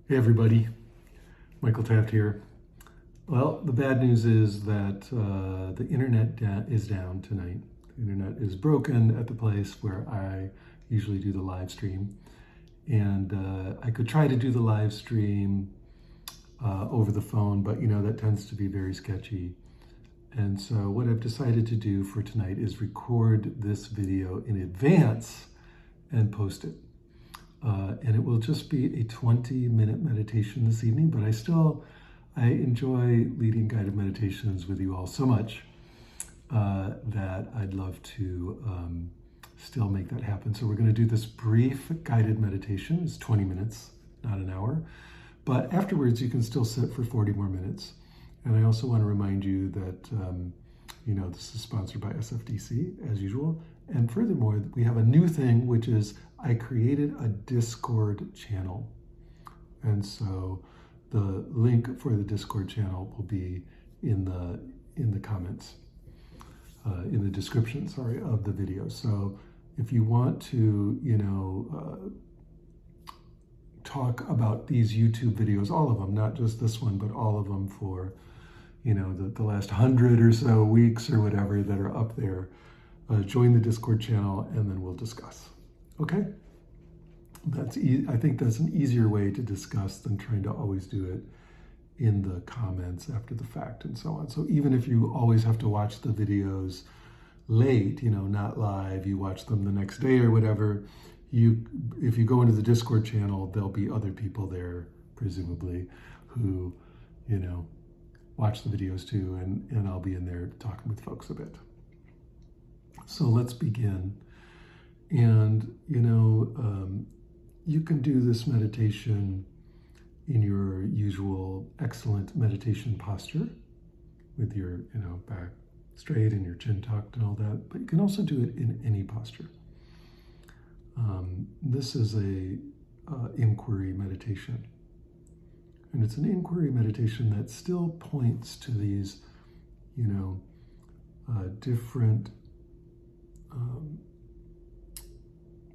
Hey everybody, Michael Taft here. Well, the bad news is that the internet is down tonight. The internet is broken at the place where I usually do the live stream. And I could try to do the live stream over the phone, but that tends to be very sketchy. And so what I've decided to do for tonight is record this video in advance and post it. And it will just be a 20-minute meditation this evening, but I enjoy leading guided meditations with you all so much that I'd love to still make that happen. So we're going to do this brief guided meditation. It's 20 minutes, not an hour. But afterwards, you can still sit for 40 more minutes. And I also want to remind you that, this is sponsored by SFDC, as usual. And furthermore, we have a new thing, which is I created a Discord channel. And so the link for the Discord channel will be in the comments, in the description, of the video. So if you want to, talk about these YouTube videos, all of them, not just this one, but all of them for, the last 100 or so weeks or whatever that are up there, join the Discord channel and then we'll discuss. Okay? I think that's an easier way to discuss than trying to always do it in the comments after the fact and so on. So even if you always have to watch the videos late, not live, you watch them the next day or whatever, if you go into the Discord channel, there'll be other people there, presumably, who, watch the videos too, and I'll be in there talking with folks a bit. So let's begin. And, you can do this meditation in your usual excellent meditation posture with your, back straight and your chin tucked and all that, but you can also do it in any posture. This is a inquiry meditation. And it's an inquiry meditation that still points to these, different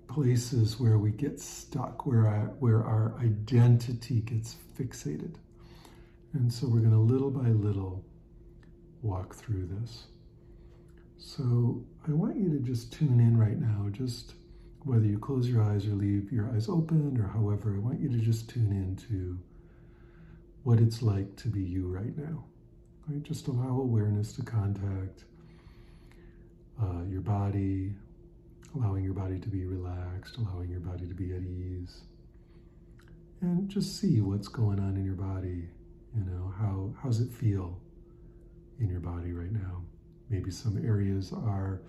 places where we get stuck, where our identity gets fixated. And so we're going to little by little walk through this. So I want you to just tune in right now, just whether you close your eyes or leave your eyes open or however, I want you to just tune into what it's like to be you right now. Right? Just allow awareness to contact your body, allowing your body to be relaxed, allowing your body to be at ease. And just see what's going on in your body. How's it feel in your body right now? Maybe some areas are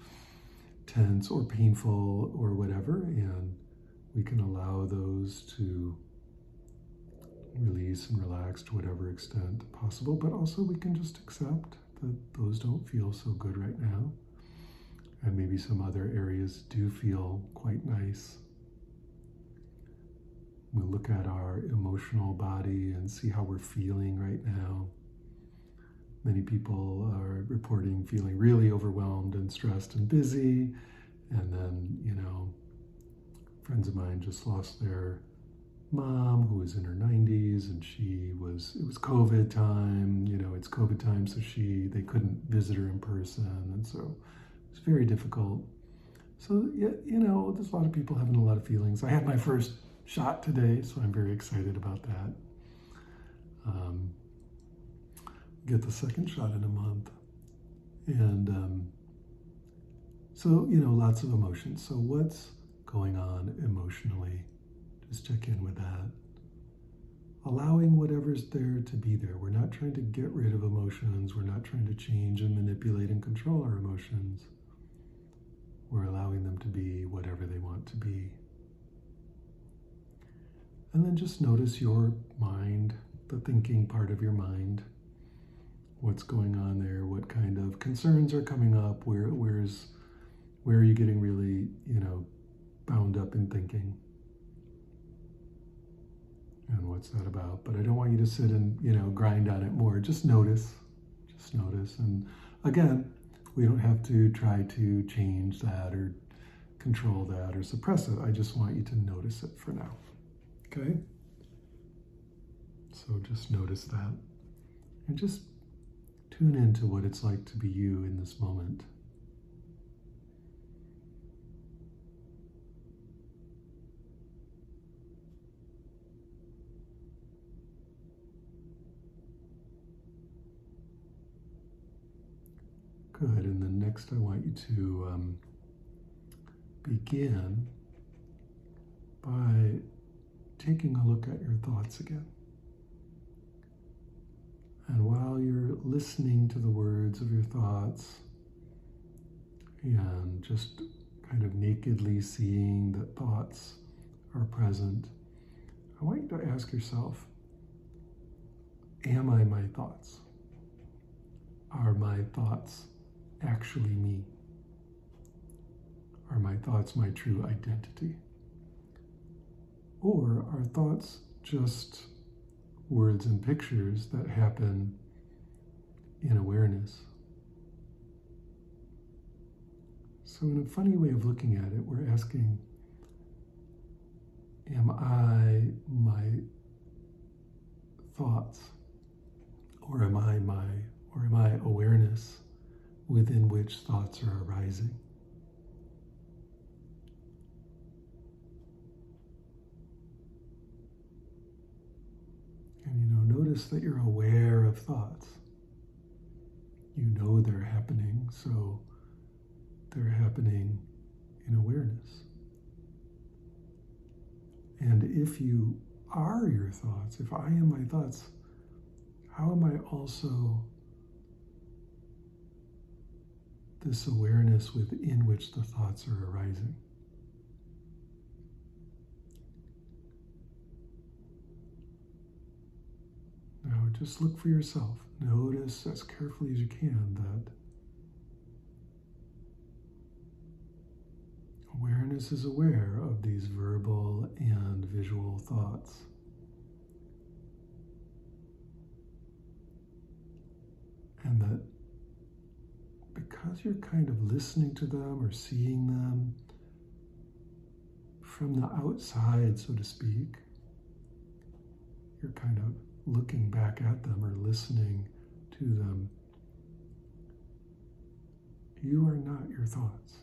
tense or painful or whatever, and we can allow those to release and relax to whatever extent possible, but also we can just accept that those don't feel so good right now. And maybe some other areas do feel quite nice. We'll look at our emotional body and see how we're feeling right now. Many people are reporting feeling really overwhelmed and stressed and busy. And then, friends of mine just lost their mom who was in her 90s, and it was COVID time, it's COVID time, so they couldn't visit her in person. And so it's very difficult. So, there's a lot of people having a lot of feelings. I had my first shot today, so I'm very excited about that. Get the second shot in a month. And so, lots of emotions. So what's going on emotionally? Just check in with that. Allowing whatever's there to be there. We're not trying to get rid of emotions. We're not trying to change and manipulate and control our emotions. We're allowing them to be whatever they want to be. And then just notice your mind, the thinking part of your mind. What's going on there? What kind of concerns are coming up? Where are you getting really, bound up in thinking? And what's that about? But I don't want you to sit and, grind on it more. Just notice. And again, we don't have to try to change that or control that or suppress it. I just want you to notice it for now. Okay? So just notice that. And just tune into what it's like to be you in this moment. Good. And then next I want you to begin by taking a look at your thoughts again. And while you're listening to the words of your thoughts and just kind of nakedly seeing that thoughts are present, I want you to ask yourself, am I my thoughts? Are my thoughts actually me? Are my thoughts my true identity? Or are thoughts just words and pictures that happen in awareness? So in a funny way of looking at it, we're asking, am I my thoughts? Or am I awareness within which thoughts are arising? And notice that you're aware of thoughts. You know they're happening, so they're happening in awareness. And if you are your thoughts, if I am my thoughts, how am I also this awareness within which the thoughts are arising? Now just look for yourself. Notice as carefully as you can that awareness is aware of these verbal and visual thoughts. And that because you're kind of listening to them or seeing them from the outside, so to speak, you're kind of looking back at them or listening to them. You are not your thoughts.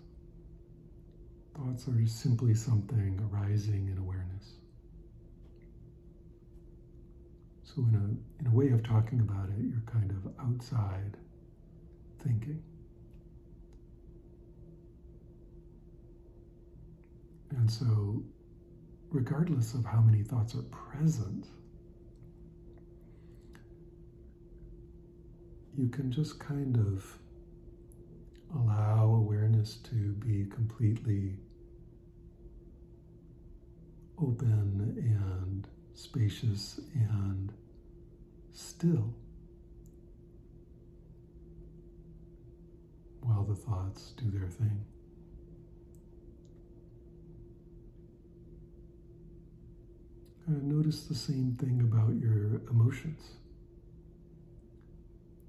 Thoughts are just simply something arising in awareness. So in a way of talking about it, you're kind of outside thinking. And so regardless of how many thoughts are present, you can just kind of allow awareness to be completely open and spacious and still while the thoughts do their thing. Notice the same thing about your emotions.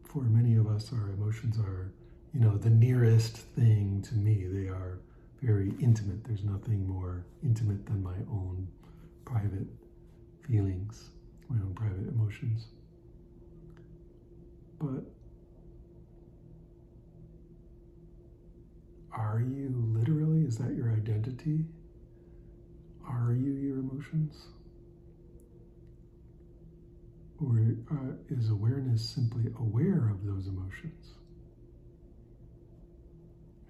For many of us, our emotions are, the nearest thing to me. They are very intimate. There's nothing more intimate than my own private feelings, my own private emotions. But are you literally, is that your identity? Are you your emotions? Or is awareness simply aware of those emotions?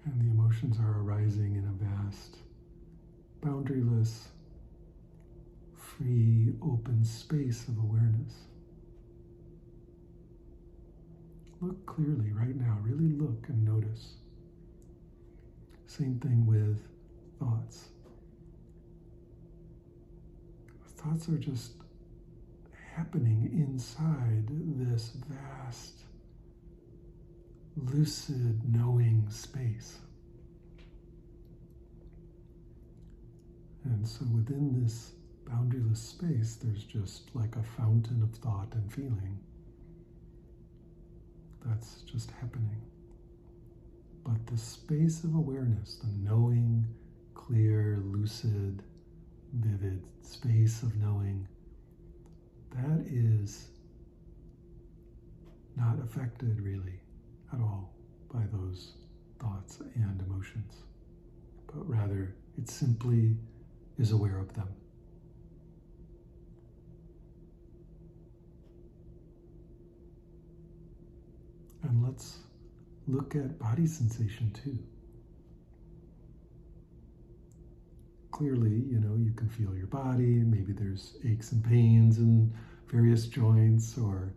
And the emotions are arising in a vast, boundaryless, free, open space of awareness. Look clearly right now. Really look and notice. Same thing with thoughts. Thoughts are just happening inside this vast, lucid knowing space. And so within this boundaryless space, there's just like a fountain of thought and feeling that's just happening. But the space of awareness, the knowing, clear, lucid, vivid space of knowing, that is not affected really at all by those thoughts and emotions, but rather it simply is aware of them. And let's look at body sensation too. Clearly, you can feel your body, and maybe there's aches and pains in various joints, or,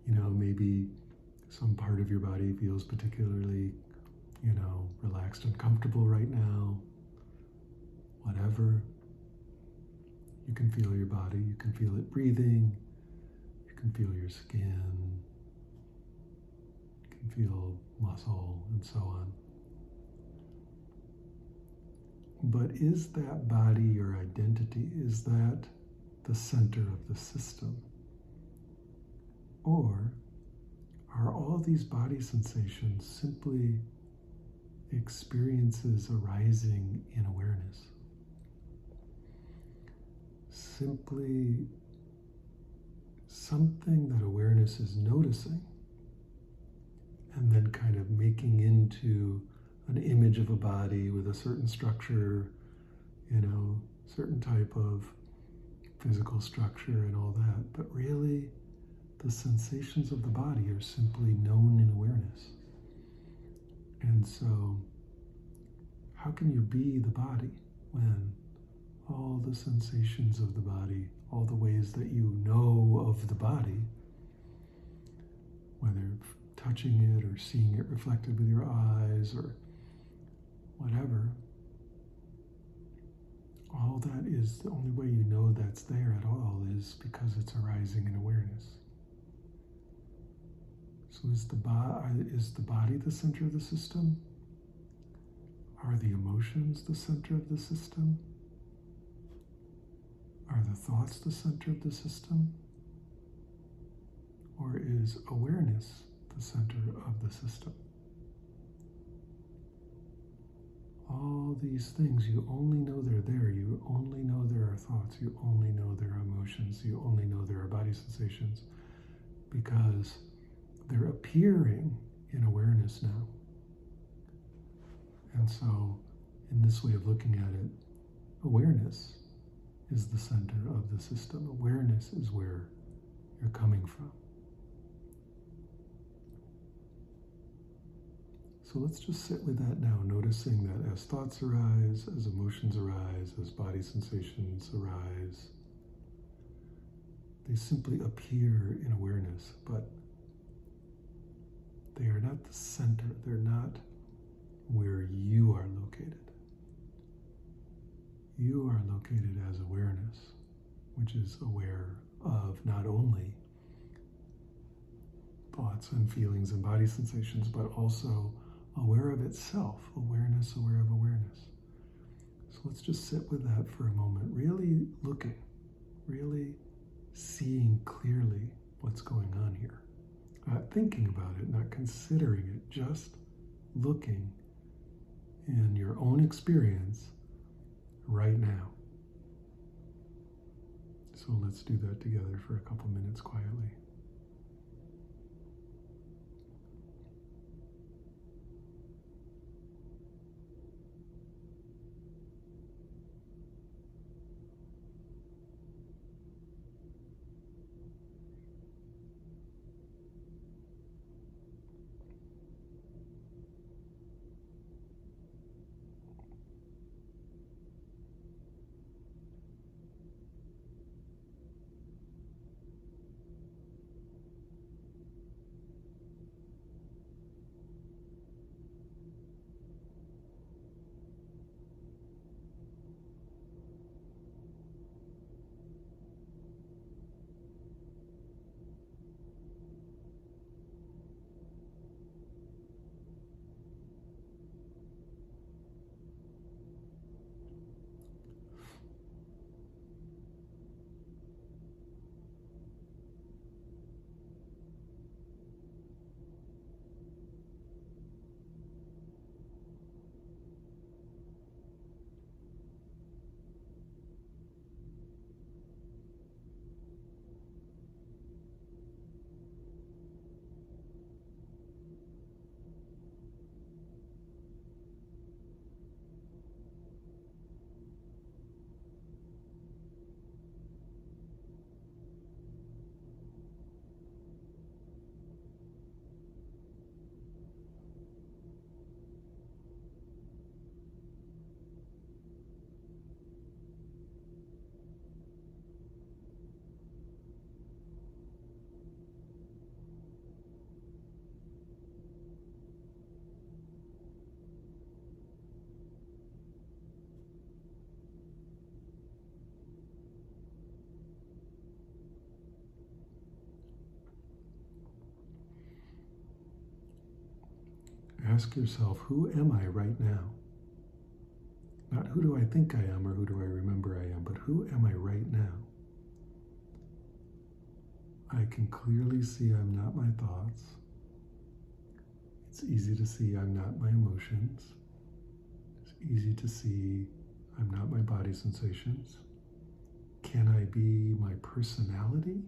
maybe some part of your body feels particularly, relaxed and comfortable right now. Whatever. You can feel your body, you can feel it breathing, you can feel your skin, you can feel muscle, and so on. But is that body your identity? Is that the center of the system? Or are all these body sensations simply experiences arising in awareness? Simply something that awareness is noticing and then kind of making into an image of a body with a certain structure, certain type of physical structure and all that. But really, the sensations of the body are simply known in awareness. And so, how can you be the body when all the sensations of the body, all the ways that you know of the body, whether touching it or seeing it reflected with your eyes or whatever, all that is the only way you know that's there at all is because it's arising in awareness. So is the body the center of the system? Are the emotions the center of the system? Are the thoughts the center of the system? Or is awareness the center of the system? All these things, you only know they're there. You only know there are thoughts. You only know there are emotions. You only know there are body sensations because they're appearing in awareness now. And so, in this way of looking at it, awareness is the center of the system. Awareness is where you're coming from. So let's just sit with that now, noticing that as thoughts arise, as emotions arise, as body sensations arise, they simply appear in awareness, but they are not the center. They're not where you are located. You are located as awareness, which is aware of not only thoughts and feelings and body sensations, but also aware of itself, awareness, aware of awareness. So let's just sit with that for a moment, really looking, really seeing clearly what's going on here. Not thinking about it, not considering it, just looking in your own experience right now. So let's do that together for a couple minutes quietly. ask yourself, who am I right now? Not who do I think I am or who do I remember I am, but who am I right now? I can clearly see I'm not my thoughts. It's easy to see I'm not my emotions. It's easy to see I'm not my body sensations. Can I be my personality?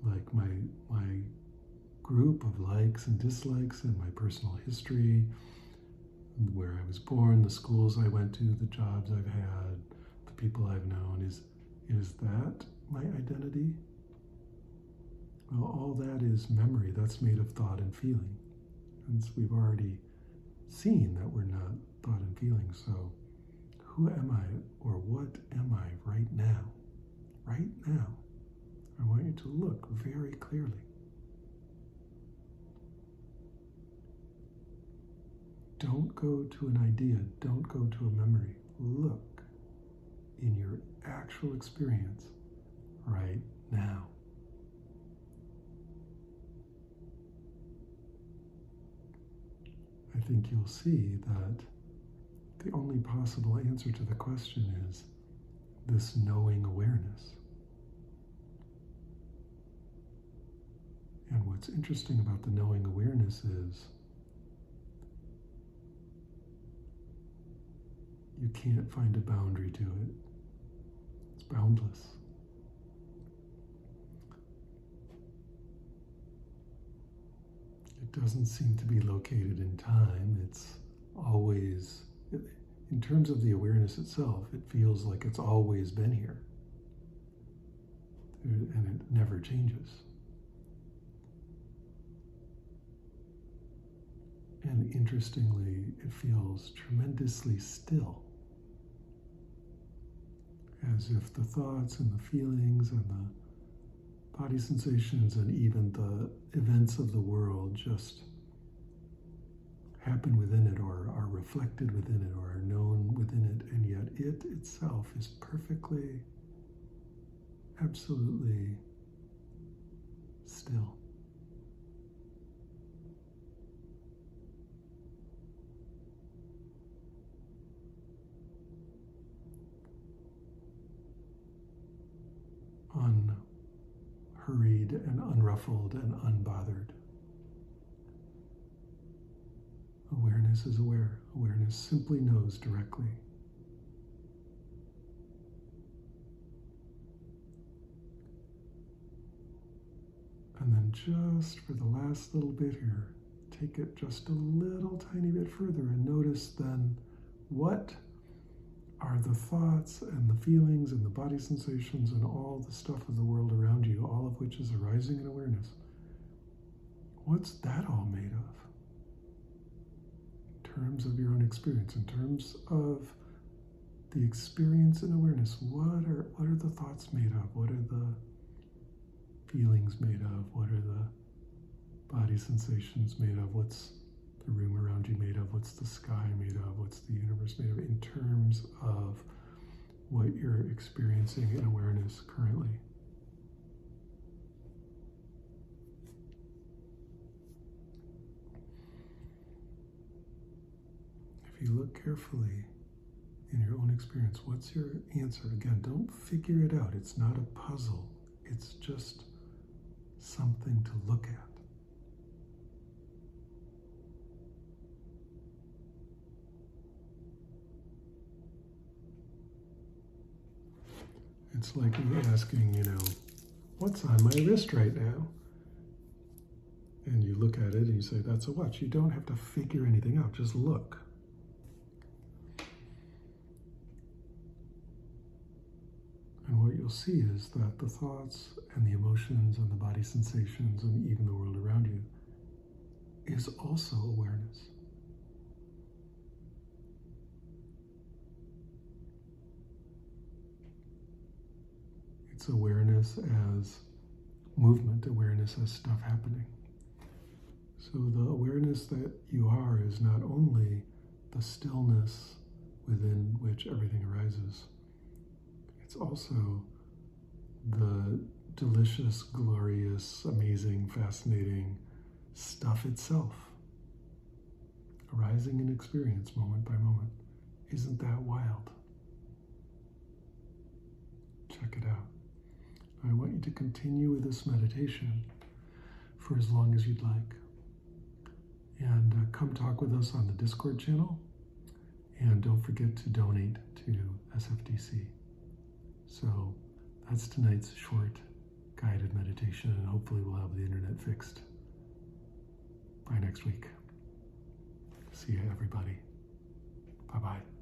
Like my group of likes and dislikes and my personal history, where I was born, the schools I went to, the jobs I've had, the people I've known, is that my identity? Well, all that is memory. That's made of thought and feeling. And we've already seen that we're not thought and feeling. So who am I or what am I right now? Right now. I want you to look very clearly. Don't go to an idea. Don't go to a memory. Look in your actual experience right now. I think you'll see that the only possible answer to the question is this knowing awareness. And what's interesting about the knowing awareness is you can't find a boundary to it. It's boundless. It doesn't seem to be located in time. It's always, in terms of the awareness itself, it feels like it's always been here. And it never changes. And interestingly, it feels tremendously still. As if the thoughts and the feelings and the body sensations and even the events of the world just happen within it or are reflected within it or are known within it, and yet it itself is perfectly, absolutely still. Unhurried and unruffled and unbothered. Awareness is aware. Awareness simply knows directly. And then just for the last little bit here, take it just a little tiny bit further and notice then what are the thoughts and the feelings and the body sensations and all the stuff of the world around you, all of which is arising in awareness. What's that all made of? In terms of your own experience, in terms of the experience in awareness, what are the thoughts made of? What are the feelings made of? What are the body sensations made of? What's the room around you made of? What's the sky made of? What's the universe made of in terms of what you're experiencing in awareness currently? If you look carefully in your own experience, what's your answer? Again, don't figure it out. It's not a puzzle. It's just something to look at. It's like me asking, what's on my wrist right now? And you look at it and you say, that's a watch. You don't have to figure anything out, just look. And what you'll see is that the thoughts and the emotions and the body sensations and even the world around you is also awareness. It's awareness as movement, awareness as stuff happening. So the awareness that you are is not only the stillness within which everything arises, it's also the delicious, glorious, amazing, fascinating stuff itself, arising in experience moment by moment. Isn't that wild? Check it out. I want you to continue with this meditation for as long as you'd like. And come talk with us on the Discord channel. And don't forget to donate to SFDC. So that's tonight's short guided meditation, and hopefully we'll have the internet fixed by next week. See you, everybody. Bye-bye.